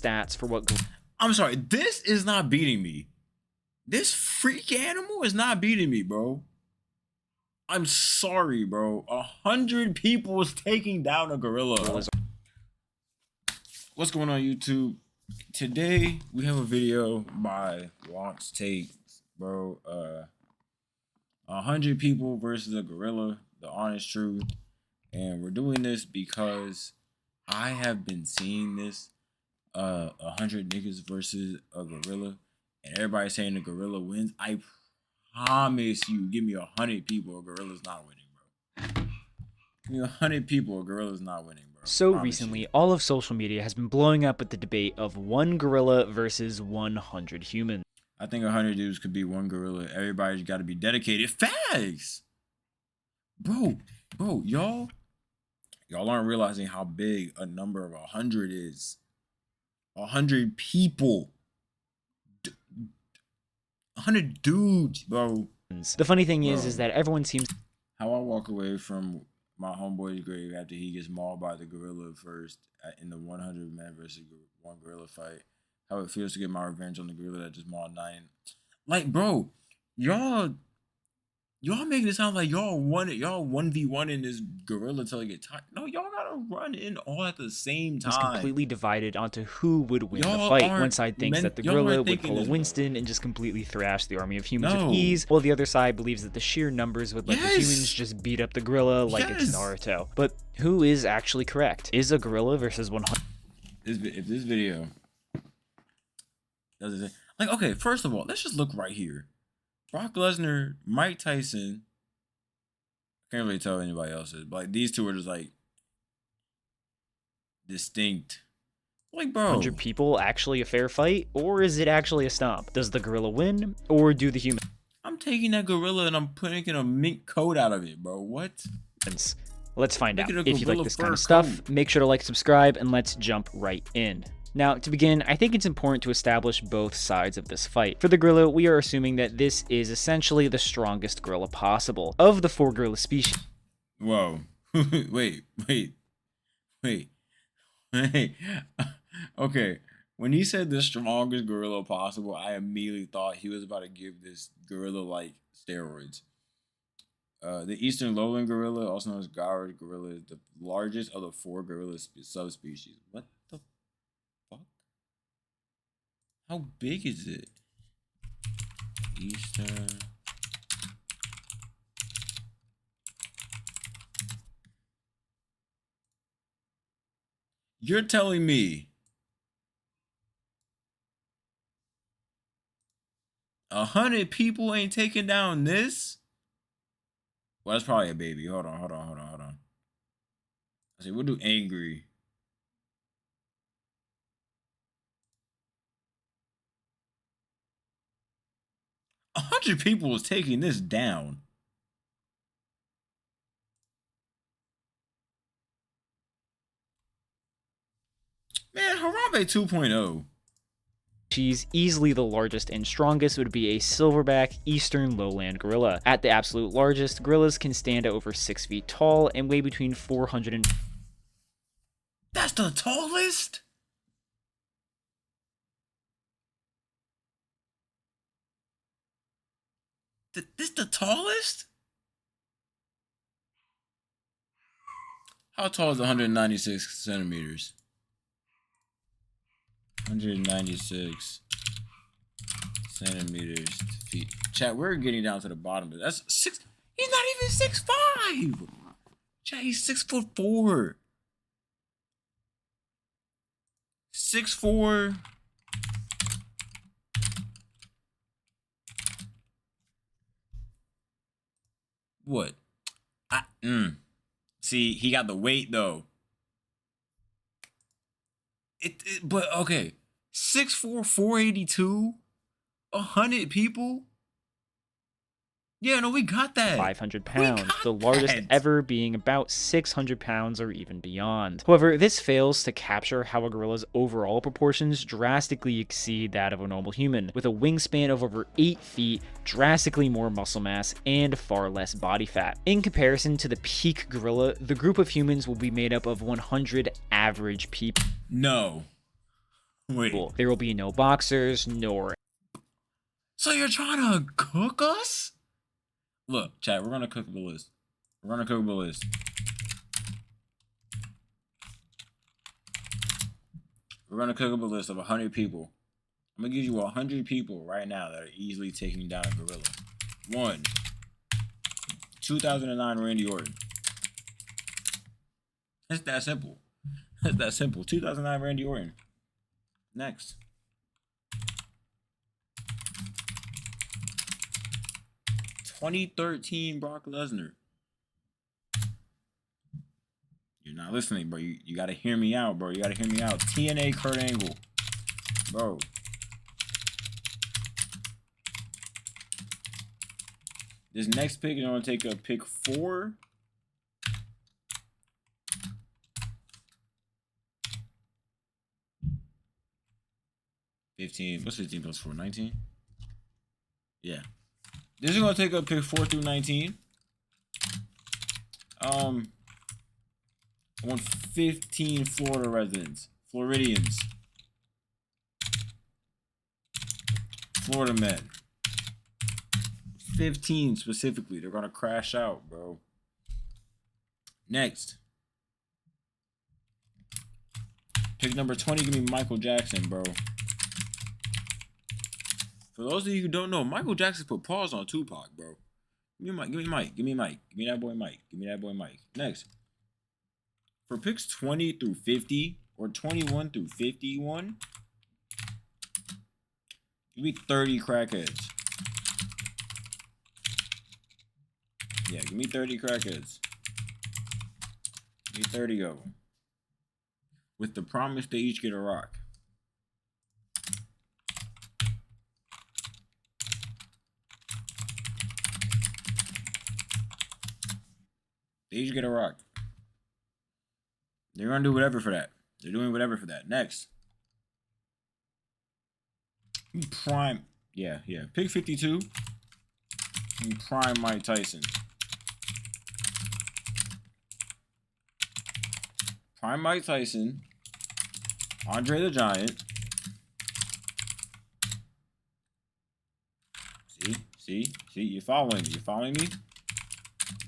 stats for what. I'm sorry, this is not beating me. This freak animal is not beating me, bro. I'm sorry, bro. 100 people is taking down a gorilla. What's going on, YouTube? Today we have a video by Wants Takes, bro. 100 people versus a gorilla, the honest truth. And we're doing this because I have been seeing this 100 niggas versus a gorilla, and everybody's saying the gorilla wins. I promise you, give me 100 people, a gorilla's not winning, bro. Give me 100 people, a gorilla's not winning, bro. So recently, all of social media has been blowing up with the debate of one gorilla versus 100 humans. I think 100 dudes could be one gorilla. Everybody's got to be dedicated. Facts, bro. Y'all aren't realizing how big a number of 100 is. 100 people. 100 dudes, bro. The funny thing is that everyone seems. How I walk away from my homeboy's grave after he gets mauled by the gorilla first in the 100 man versus one gorilla fight. How it feels to get my revenge on the gorilla that just mauled 9. Like, bro, y'all making it sound like y'all 1v1 in this gorilla till it get tired. No, y'all gotta run in all at the same time. It's completely divided onto who would win the fight. One side thinks that the gorilla would pull a Winston and just completely thrash the army of humans with ease, while the other side believes that the sheer numbers would let the humans just beat up the gorilla like it's Naruto. But who is actually correct? Is a gorilla versus 100? If this video does it, like, okay, first of all, let's just look right here. Brock Lesnar, Mike Tyson. I can't really tell anybody else's, but like these two are just like distinct. Like, bro, 100 people actually a fair fight, or is it actually a stomp? Does the gorilla win, or do the humans? I'm taking that gorilla and I'm putting a mink coat out of it, bro. What? Let's find out. If you like this kind of stuff, make sure to like, subscribe, and let's jump right in. Now, to begin, I think it's important to establish both sides of this fight. For the gorilla, we are assuming that this is essentially the strongest gorilla possible of the 4 gorilla species. Whoa. wait. Okay. When he said the strongest gorilla possible, I immediately thought he was about to give this gorilla like steroids. The eastern lowland gorilla, also known as Gawar gorilla, is the largest of the 4 gorilla subspecies. What the fuck? How big is it? Eastern. You're telling me 100 people ain't taking down this? Well, that's probably a baby. Hold on. I see, we'll do angry. 100 people is taking this down. Man, Harambe 2.0. She's easily the largest and strongest would be a silverback eastern lowland gorilla. At the absolute largest, gorillas can stand at over 6 feet tall and weigh between 400 and... That's the tallest? This the tallest? How tall is 196 centimeters? 196 centimeters feet. Chat, we're getting down to the bottom. That's 6. He's not even 6'5". Chat, he's 6'4". 6'4". What? See, he got the weight though. But okay, 6'4", 482, 100 people. Yeah, no, we got that. 500 pounds, the largest ever being about 600 pounds or even beyond. However, this fails to capture how a gorilla's overall proportions drastically exceed that of a normal human, with a wingspan of over 8 feet, drastically more muscle mass, and far less body fat. In comparison to the peak gorilla, the group of humans will be made up of 100 average people. No. Wait. There will be no boxers, nor. So you're trying to cook us? Look, chat, we're gonna cook up a list. We're gonna cook up a list. We're gonna cook up a list of 100 people. I'm gonna give you 100 people right now that are easily taking down a gorilla. 1. 2009 Randy Orton. It's that simple. It's that simple. 2009 Randy Orton. Next. 2013 Brock Lesnar. You're not listening, bro. You gotta hear me out, bro. You gotta hear me out. TNA Kurt Angle. Bro. This next pick is gonna take a pick 4. What's 15 plus 4? 19? Yeah. This is gonna take up pick 4 through 19. I want 15 Florida residents. Floridians. Florida men. 15 specifically. They're gonna crash out, bro. Next. Pick number 20, give me Michael Jackson, bro. For those of you who don't know, Michael Jackson put pause on Tupac, bro. Give me Mike. Give me Mike. Give me Mike. Give me that boy Mike. Give me that boy Mike. Next. For picks 20 through 50 or 21 through 51, give me 30 crackheads. Yeah, give me 30 crackheads. Give me 30 of them. With the promise they each get a rock. They each get a rock. They're going to do whatever for that. They're doing whatever for that. Next. Prime. Yeah. Pick 52. Prime Mike Tyson. Prime Mike Tyson. Andre the Giant. See? You're following me. You're following me?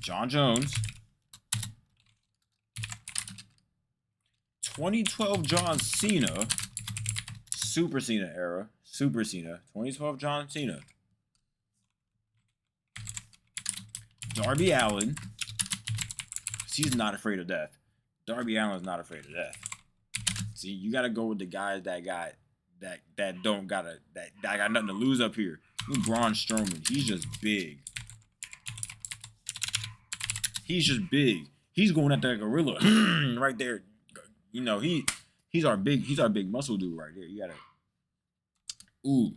John Jones. 2012 John Cena. Super Cena era. Super Cena. 2012 John Cena. Darby Allin. He's not afraid of death. Darby Allin's not afraid of death. See, you gotta go with the guys that got nothing to lose up here. Braun Strowman. He's just big. He's just big. He's going at that gorilla right there. You know, he's our big muscle dude right there. You gotta. Ooh.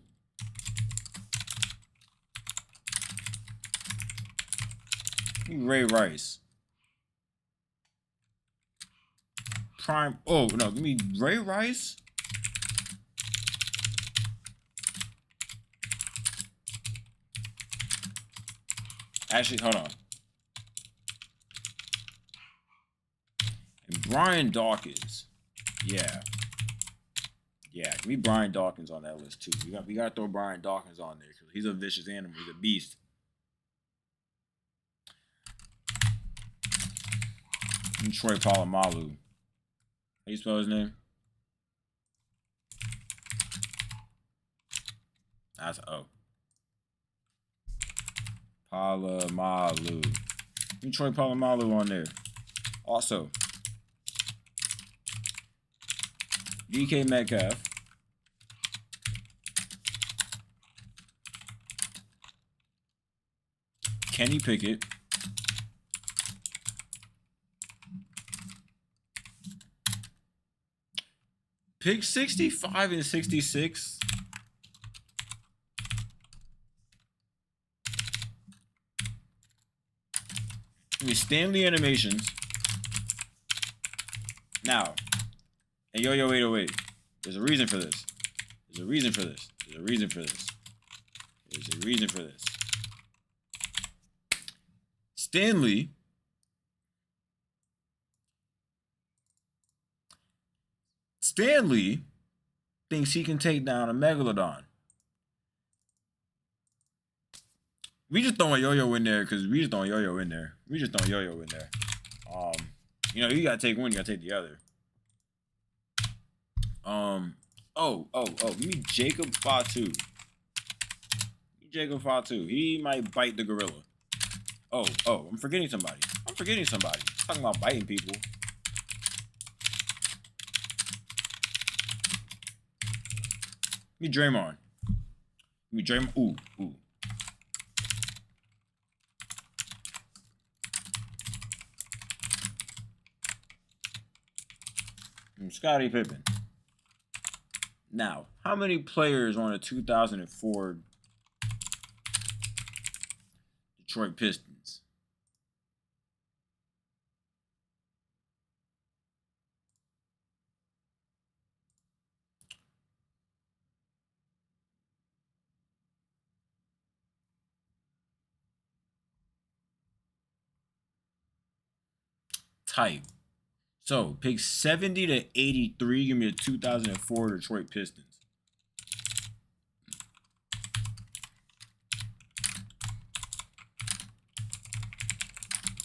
Ray Rice. Prime. Oh no, give me Ray Rice. Actually, hold on. And Brian Dawkins. Yeah. Give me Brian Dawkins on that list too. We gotta throw Brian Dawkins on there because he's a vicious animal. He's a beast. And Troy Polamalu. How you spell his name? That's O. Polamalu. Give me Troy Polamalu on there. Also, DK Metcalf. Kenny Pickett. Pick 65 and 66. Give me Stanley Animations. Now, and Yo-Yo 808. There's a reason for this. There's a reason for this. There's a reason for this. There's a reason for this. Stanley thinks he can take down a megalodon. We just throwing Yo-Yo in there because we just throwing Yo-Yo in there. We just throwing Yo-Yo in there. You know, you gotta take one, you gotta take the other. Give me Jacob Fatu. Jacob Fatu. He might bite the gorilla. Oh, I'm forgetting somebody. I'm talking about biting people. Give me Draymond. Ooh. Scottie Pippen. Now, how many players on a 2004 Detroit Pistons? Type. So, pick 70 to 83. Give me the 2004 Detroit Pistons.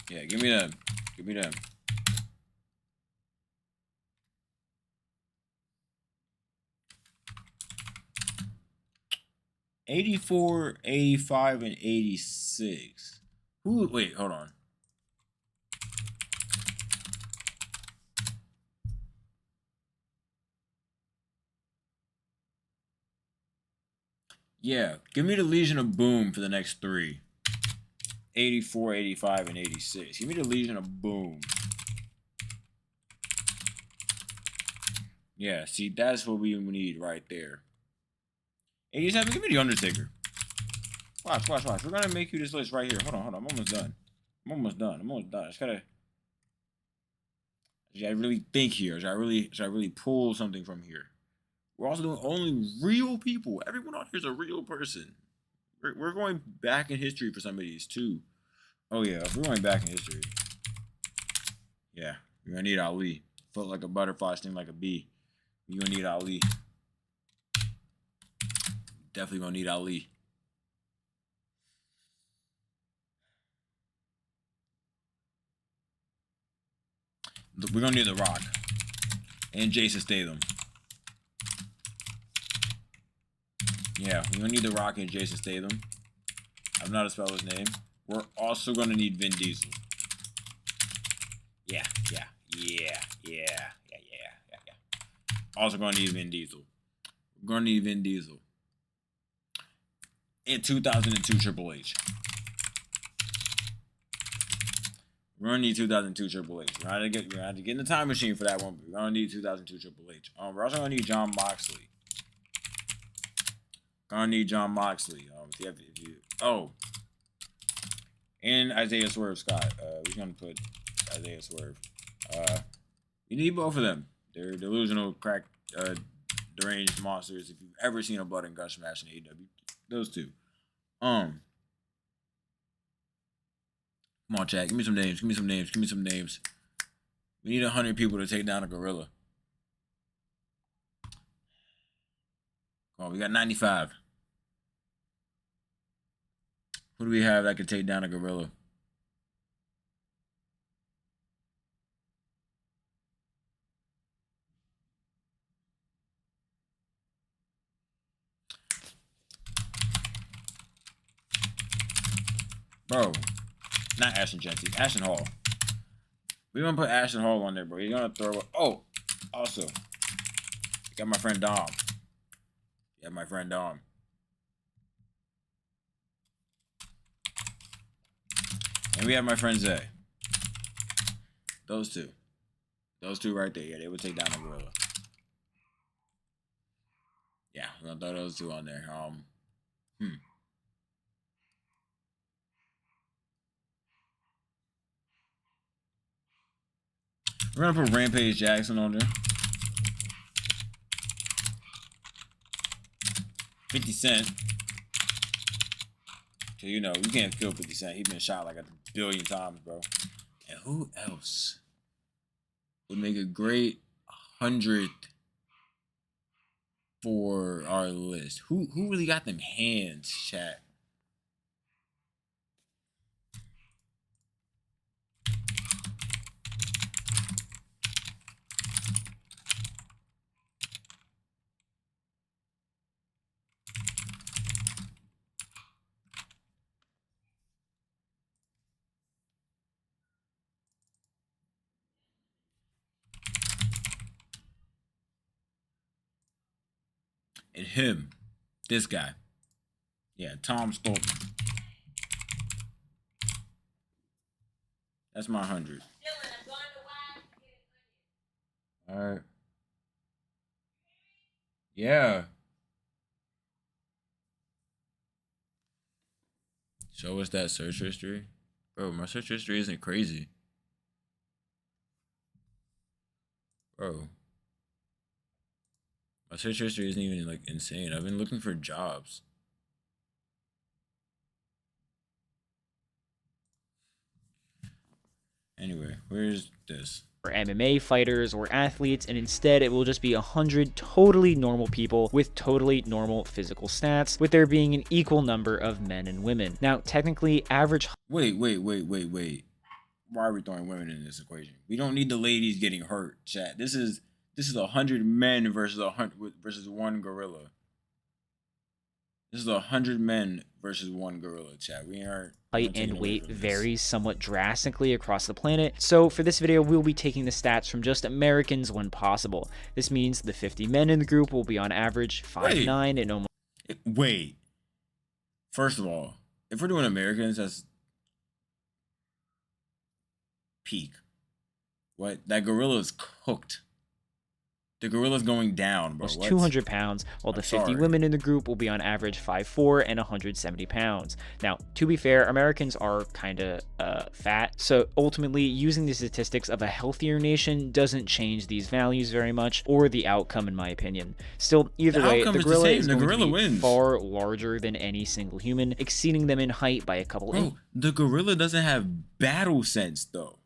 Yeah, give me them. 84, 85, and 86. Wait, hold on. Yeah, give me the Legion of Boom for the next three. 84, 85, and 86. Give me the Legion of Boom. Yeah, see, that's what we need right there. 87, give me the Undertaker. Watch. We're gonna make you this list right here. Hold on. I'm almost done. I just gotta really think here. Should I really pull something from here? We're also doing only real people. Everyone out here is a real person. We're going back in history for some of these too. Oh yeah, if we're going back in history. Yeah, you're gonna need Ali. Foot like a butterfly, sting like a bee. You're gonna need Ali. Definitely gonna need Ali. We're gonna need The Rock and Jason Statham. Yeah, we're gonna need The Rock and Jason Statham. I don't know how to spell his name. We're also gonna need Vin Diesel. Yeah. Also gonna need Vin Diesel. We're gonna need Vin Diesel. In 2002 Triple H. We're gonna need 2002 Triple H. We're gonna have to get in the time machine for that one. But we're gonna need 2002 Triple H. We're also gonna need Jon Moxley. And Isaiah Swerve Scott. We're gonna put Isaiah Swerve. You need both of them. They're delusional, crack, deranged monsters. If you've ever seen a blood and guts match in AEW, those two. Come on, chat. Give me some names. We need 100 people to take down a gorilla. Come on, we got 95. Who do we have that can take down a gorilla? Bro, not Ashton Jesse. Ashton Hall. We're gonna put Ashton Hall on there, bro. He's gonna throw it. Oh, also, got my friend Dom. And we have my friend Zay. Those two right there. Yeah, they would take down a gorilla. Yeah, we're gonna throw those two on there. We're gonna put Rampage Jackson on there. 50 Cent. So you know, you can't kill 50 Cent. He's been shot like a billion times, bro. And who else would make a great 100th for our list. Who really got them hands, chat? And him, this guy. Yeah, Tom Stoltman. That's my 100. All right. Yeah. Show us that search history. Bro, my search history isn't crazy. Bro. My search history isn't even like insane. I've been looking for jobs. Anyway, where's this? Or MMA fighters or athletes, and instead it will just be 100 totally normal people with totally normal physical stats, with there being an equal number of men and women. Now, technically, average. Wait. Why are we throwing women in this equation? We don't need the ladies getting hurt, chat. This is 100 men versus 100 versus one gorilla. This is 100 men versus one gorilla, chat. We aren't. Height and weight varies somewhat drastically across the planet, so for this video we'll be taking the stats from just Americans when possible. This means the 50 men in the group will be on average 5'9" and almost. Wait. First of all, if we're doing Americans, that's peak. What? That gorilla is cooked. The gorilla's going down, bro. Almost 200 pounds, while the 50 women in the group will be on average 5'4" and 170 pounds. Now, to be fair, Americans are kind of fat, so ultimately using the statistics of a healthier nation doesn't change these values very much, or the outcome in my opinion. Still, either way, the gorilla is going to be far larger than any single human, exceeding them in height by a couple inches. The gorilla doesn't have battle sense, though.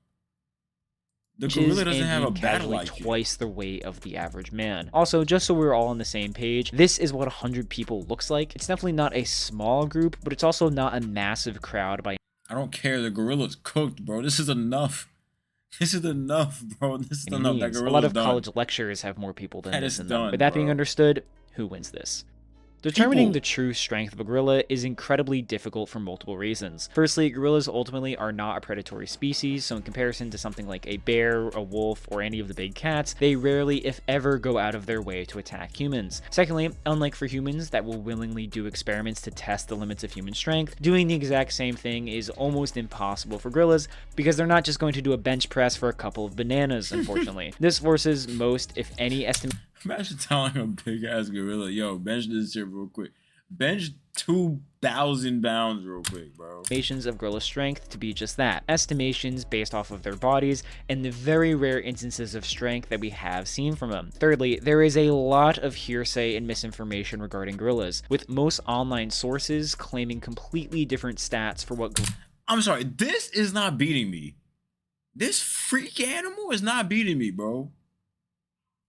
The gorilla doesn't have a battle IQ. Twice the weight of the average man. Also, just so we're all on the same page, this is what 100 people looks like. It's definitely not a small group, but it's also not a massive crowd by. I don't care. The gorilla's cooked, bro. This is enough. This is enough, bro. This is enough. That gorilla's done. A lot of college lectures have more people than this in them. Done, With that being understood, who wins this? Determining the true strength of a gorilla is incredibly difficult for multiple reasons. Firstly, gorillas ultimately are not a predatory species, so in comparison to something like a bear, a wolf, or any of the big cats, they rarely, if ever, go out of their way to attack humans. Secondly, unlike for humans that will willingly do experiments to test the limits of human strength, doing the exact same thing is almost impossible for gorillas because they're not just going to do a bench press for a couple of bananas, unfortunately. This forces most, if any, Imagine telling a big ass gorilla, yo, bench this shit real quick. Bench 2,000 pounds real quick, bro. Estimations of gorilla strength to be just that. Estimations based off of their bodies and the very rare instances of strength that we have seen from them. Thirdly, there is a lot of hearsay and misinformation regarding gorillas, with most online sources claiming completely different stats for what. I'm sorry, this is not beating me. This freak animal is not beating me, bro.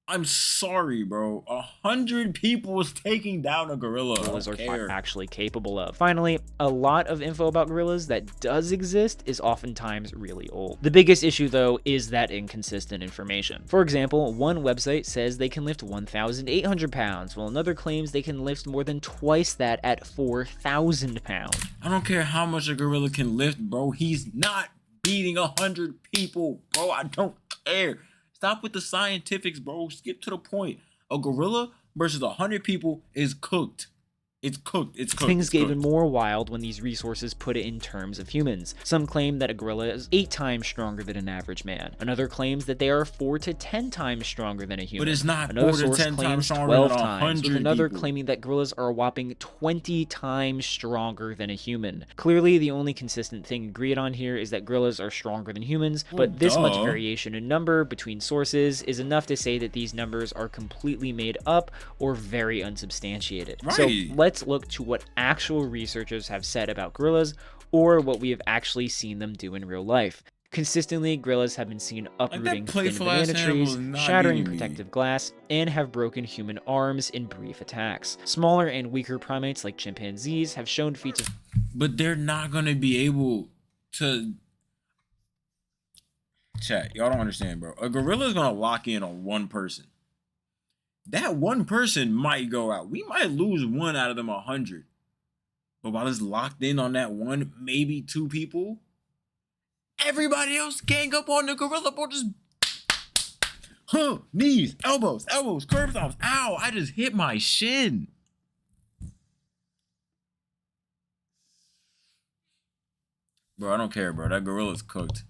I'm sorry, bro. 100 people was taking down a gorilla. Gorillas are actually capable of. Finally, a lot of info about gorillas that does exist is oftentimes really old. The biggest issue, though, is that inconsistent information. For example, one website says they can lift 1,800 pounds, while another claims they can lift more than twice that at 4,000 pounds. I don't care how much a gorilla can lift, bro. He's not beating 100 people, bro. I don't care. Stop with the scientifics, bro. Skip to the point. A gorilla versus 100 people is cooked. It's cooked. It's cooked. Things get even more wild when these resources put it in terms of humans. Some claim that a gorilla is 8 times stronger than an average man. Another claims that they are 4 to 10 times stronger than a human. But it's not another 4 to 10 times stronger 12 than times, with another people. claiming that gorillas are a whopping 20 times stronger than a human. Clearly, the only consistent thing agreed on here is that gorillas are stronger than humans, but this much variation in number between sources is enough to say that these numbers are completely made up or very unsubstantiated. Right. So let's look to what actual researchers have said about gorillas, or what we have actually seen them do in real life. Consistently, gorillas have been seen uprooting thin playful banana ass animal trees, is not shattering beating me. protective glass, and have broken human arms in brief attacks. Smaller and weaker primates like chimpanzees have shown feats of... But they're not gonna be able to. Chat, y'all don't understand, bro. A gorilla is gonna lock in on one person. That one person might go out. We might lose one out of them 100. But while it's locked in on that one, maybe two people, everybody else gang up on the gorilla, bro. Just knees, elbows, curb stomps. Ow, I just hit my shin. Bro, I don't care, bro. That gorilla's cooked.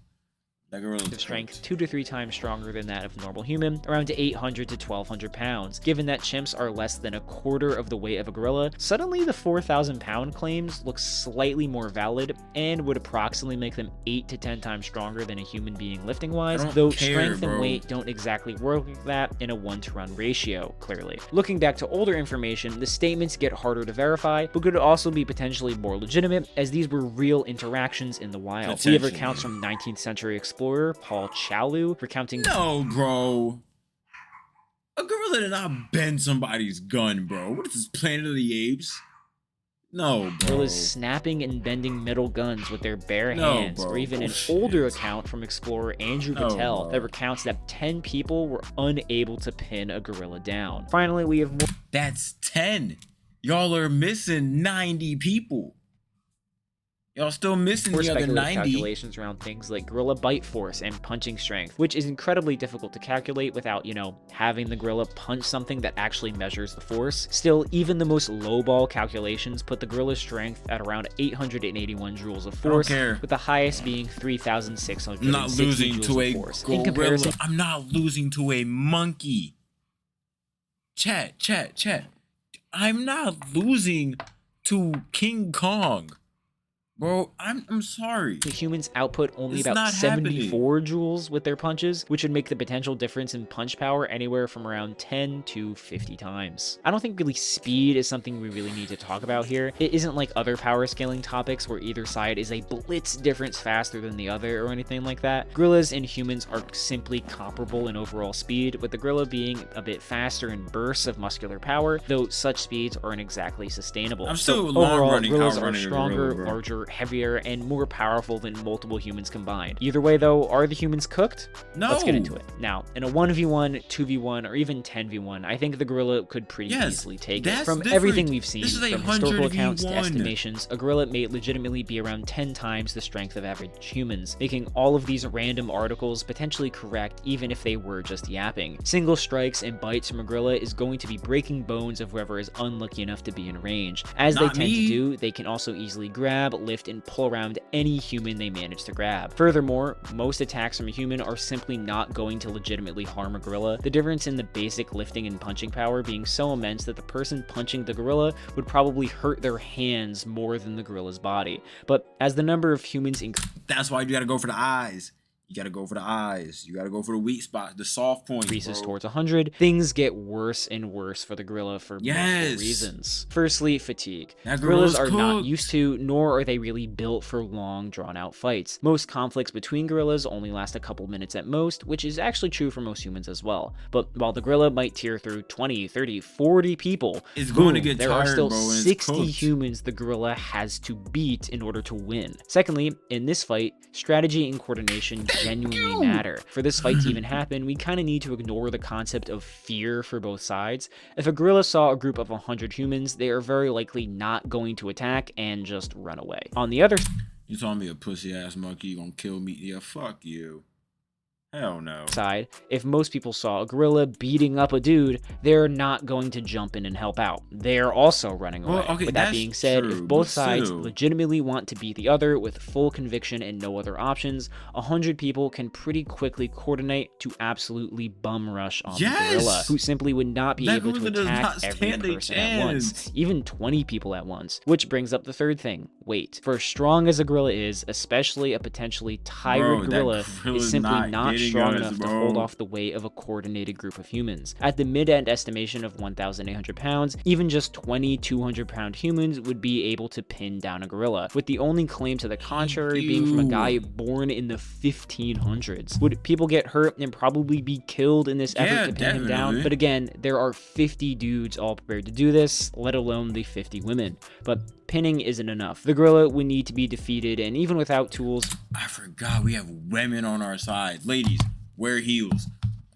That gorilla's of strength 2 to 3 times stronger than that of a normal human, around 800 to 1200 pounds. Given that chimps are less than a quarter of the weight of a gorilla, suddenly the 4,000 pound claims look slightly more valid and would approximately make them 8 to 10 times stronger than a human being lifting wise, though strength and weight don't exactly work like that in a 1-to-1 ratio, clearly. Looking back to older information, the statements get harder to verify, but could also be potentially more legitimate, as these were real interactions in the wild. We have accounts from 19th century explorer Paul Chalu recounting... No, bro. A gorilla did not bend somebody's gun, bro. What is this, Planet of the Apes? No, bro. Gorillas snapping and bending metal guns with their bare hands, or even an older account from explorer Andrew Patel that recounts that 10 people were unable to pin a gorilla down. Finally, we have more... That's 10. Y'all are missing 90 people. Y'all still missing the other 90. Calculations around things like gorilla bite force and punching strength, which is incredibly difficult to calculate without, having the gorilla punch something that actually measures the force. Still, even the most lowball calculations put the gorilla's strength at around 881 joules of force, with the highest being 3,660 I'm not losing joules to a of force. gorilla. In comparison, I'm not losing to a monkey. Chat. I'm not losing to King Kong. Bro, I'm sorry. The humans output only about 74 joules with their punches, which would make the potential difference in punch power anywhere from around 10 to 50 times. I don't think really speed is something we really need to talk about here. It isn't like other power scaling topics where either side is a blitz difference faster than the other or anything like that. Gorillas and humans are simply comparable in overall speed, with the gorilla being a bit faster in bursts of muscular power, though such speeds aren't exactly sustainable. I'm still long-running gorillas are stronger, larger, heavier, and more powerful than multiple humans combined. Either way though, are the humans cooked? No. Let's get into it. Now, in a 1v1, 2v1, or even 10v1, I think the gorilla could pretty easily take it. From everything we've seen, from historical accounts to estimations, a gorilla may legitimately be around 10 times the strength of average humans, making all of these random articles potentially correct even if they were just yapping. Single strikes and bites from a gorilla is going to be breaking bones of whoever is unlucky enough to be in range. As they tend to do, they can also easily grab, lift, and pull around any human they manage to grab. Furthermore, most attacks from a human are simply not going to legitimately harm a gorilla, the difference in the basic lifting and punching power being so immense that the person punching the gorilla would probably hurt their hands more than the gorilla's body. But as the number of humans that's why you gotta go for the eyes. You gotta go for the eyes. You gotta go for the weak spot, the soft point. Increases towards 100, things get worse and worse for the gorilla for multiple reasons. Firstly, fatigue. Gorillas are not used to, nor are they really built for long, drawn-out fights. Most conflicts between gorillas only last a couple minutes at most, which is actually true for most humans as well. But while the gorilla might tear through 20, 30, 40 people, there are still 60 humans the gorilla has to beat in order to win. Secondly, in this fight, strategy and coordination genuinely matter. For this fight to even happen, we kind of need to ignore the concept of fear for both sides. If a gorilla saw a group of 100 humans, they are very likely not going to attack and just run away. On the other... You telling me a pussy ass monkey gonna kill me? Yeah, fuck you. Hell no. Side, if most people saw a gorilla beating up a dude, they're not going to jump in and help out. They're also running away. With that being said, if both sides legitimately want to beat the other with full conviction and no other options, 100 people can pretty quickly coordinate to absolutely bum rush on the gorilla, who simply would not be able to attack every person at once, even 20 people at once. Which brings up the third thing, weight. For as strong as a gorilla is, especially a potentially tired gorilla is simply not strong us, enough to hold bro. off the weight of a coordinated group of humans. At the mid-end estimation of 1,800 pounds, even just 20 200-pound humans would be able to pin down a gorilla, with the only claim to the contrary being from a guy born in the 1500s. Would people get hurt and probably be killed in this effort to pin him down? But again, there are 50 dudes all prepared to do this, let alone the 50 women. But pinning isn't enough. The gorilla would need to be defeated, and even without tools... I forgot we have women on our side. Ladies, wear heels.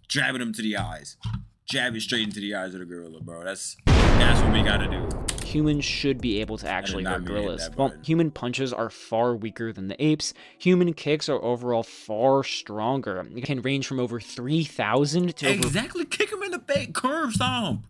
Jabbing them to the eyes. Jab it straight into the eyes of the gorilla, bro. That's what we gotta do. Humans should be able to actually hurt gorillas. While human punches are far weaker than the apes, human kicks are overall far stronger. It can range from over 3,000 to exactly. Kick him in the face. Curb stomp.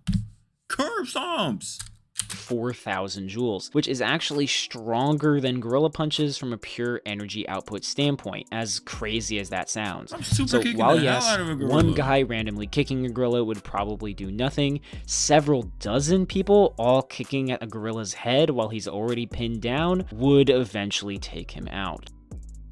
Curb stomps. 4,000 joules, which is actually stronger than gorilla punches from a pure energy output standpoint, as crazy as that sounds. So while yes, one guy randomly kicking a gorilla would probably do nothing, several dozen people all kicking at a gorilla's head while he's already pinned down would eventually take him out.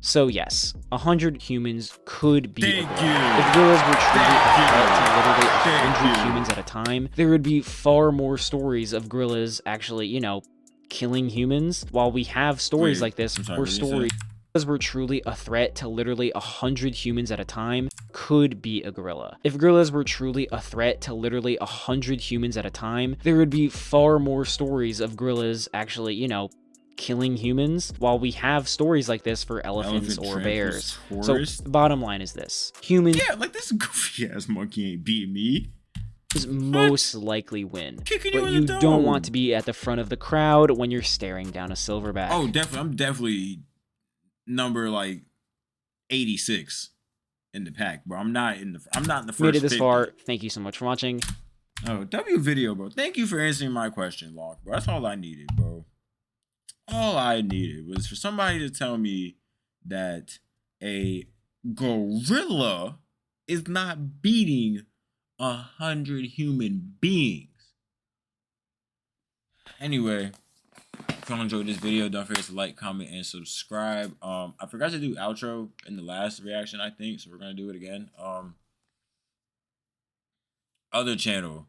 So yes, 100 humans could be a gorilla. If gorillas were truly a threat to literally 100 humans at a time, there would be far more stories of gorillas actually, you know, killing humans. While we have stories like this, where stories were truly a threat to literally 100 humans at a time, could be a gorilla. If gorillas were truly a threat to literally 100 humans at a time, there would be far more stories of gorillas actually, you know, killing humans, while we have stories like this for elephants or bears. So the bottom line is this: humans, yeah, like this goofy ass monkey ain't beat me, most likely win, but you don't want to be at the front of the crowd when you're staring down a silverback. Oh, definitely. I'm definitely number like 86 in the pack, bro. I'm not in the first. Made it this far. Thank you so much for watching. Oh, W video, bro. Thank you for answering my question, Lock, bro. That's all I needed, bro. All I needed was for somebody to tell me that a gorilla is not beating 100 human beings. Anyway, if y'all enjoyed this video, don't forget to like, comment, and subscribe. I forgot to do outro in the last reaction, I think, so we're gonna do it again. Other channel,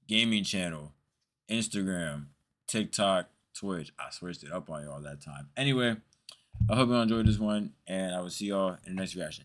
gaming channel, Instagram, TikTok, Twitch. I switched it up on y'all that time. Anyway, I hope y'all enjoyed this one, and I will see y'all in the next reaction.